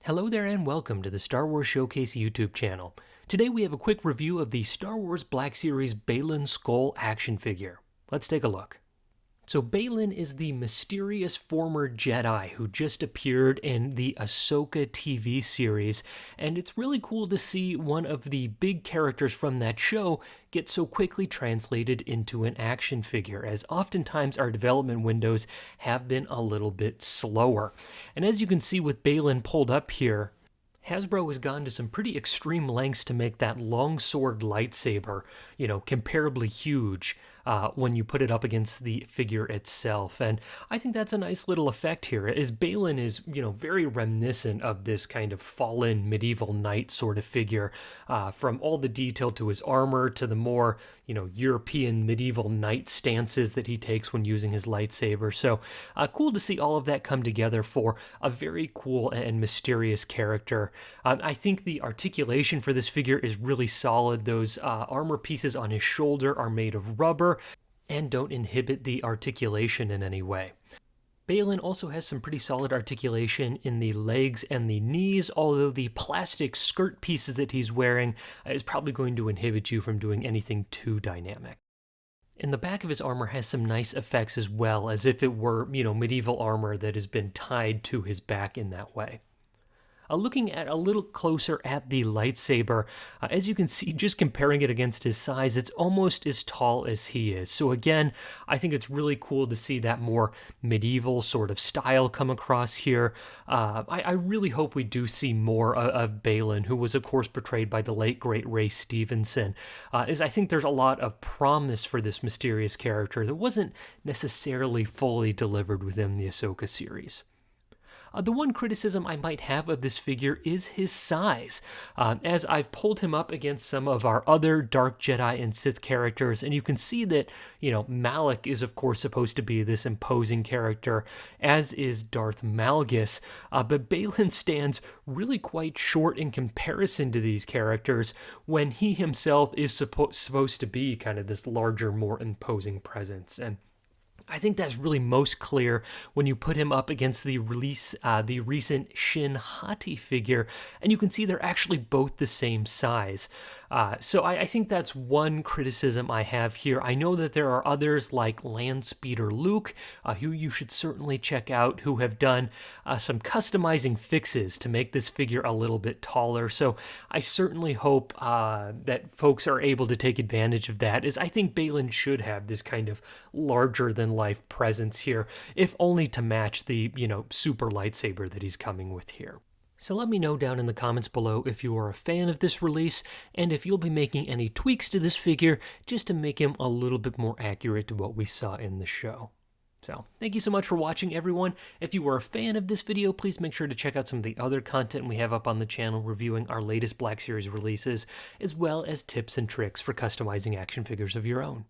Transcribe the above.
Hello there and welcome to the Star Wars Showcase YouTube channel. Today we have a quick review of the Star Wars Black Series Baylan Skoll action figure. Let's take a look. So Baylan is the mysterious former Jedi who just appeared in the Ahsoka TV series, and it's really cool to see one of the big characters from that show get so quickly translated into an action figure, as oftentimes our development windows have been a little bit slower. And as you can see with Baylan pulled up here, Hasbro has gone to some pretty extreme lengths to make that longsword lightsaber, comparably huge when you put it up against the figure itself. And I think that's a nice little effect here, as Baylan is, very reminiscent of this kind of fallen medieval knight sort of figure, from all the detail to his armor to the more, European medieval knight stances that he takes when using his lightsaber. So cool to see all of that come together for a very cool and mysterious character. I think the articulation for this figure is really solid. Those armor pieces on his shoulder are made of rubber and don't inhibit the articulation in any way. Baylan also has some pretty solid articulation in the legs and the knees, although the plastic skirt pieces that he's wearing is probably going to inhibit you from doing anything too dynamic. And the back of his armor has some nice effects as well, as if it were, medieval armor that has been tied to his back in that way. Looking at a little closer at the lightsaber, as you can see, just comparing it against his size, it's almost as tall as he is. So again, I think it's really cool to see that more medieval sort of style come across here. I really hope we do see more of Baylan, who was of course portrayed by the late great Ray Stevenson, as I think there's a lot of promise for this mysterious character that wasn't necessarily fully delivered within the Ahsoka series. The one criticism I might have of this figure is his size, as I've pulled him up against some of our other Dark Jedi and Sith characters, and you can see that, Malak is of course supposed to be this imposing character, as is Darth Malgus, but Baylan stands really quite short in comparison to these characters when he himself is supposed to be kind of this larger, more imposing presence. And I think that's really most clear when you put him up against the recent Shin Hati figure, and you can see they're actually both the same size. So I think that's one criticism I have here. I know that there are others like Landspeeder Luke, who you should certainly check out, who have done some customizing fixes to make this figure a little bit taller. So I certainly hope that folks are able to take advantage of that, as I think Baylan should have this kind of larger than life presence here, if only to match the, super lightsaber that he's coming with here. So let me know down in the comments below if you are a fan of this release, and if you'll be making any tweaks to this figure just to make him a little bit more accurate to what we saw in the show. So, thank you so much for watching, everyone. If you were a fan of this video, please make sure to check out some of the other content we have up on the channel reviewing our latest Black Series releases, as well as tips and tricks for customizing action figures of your own.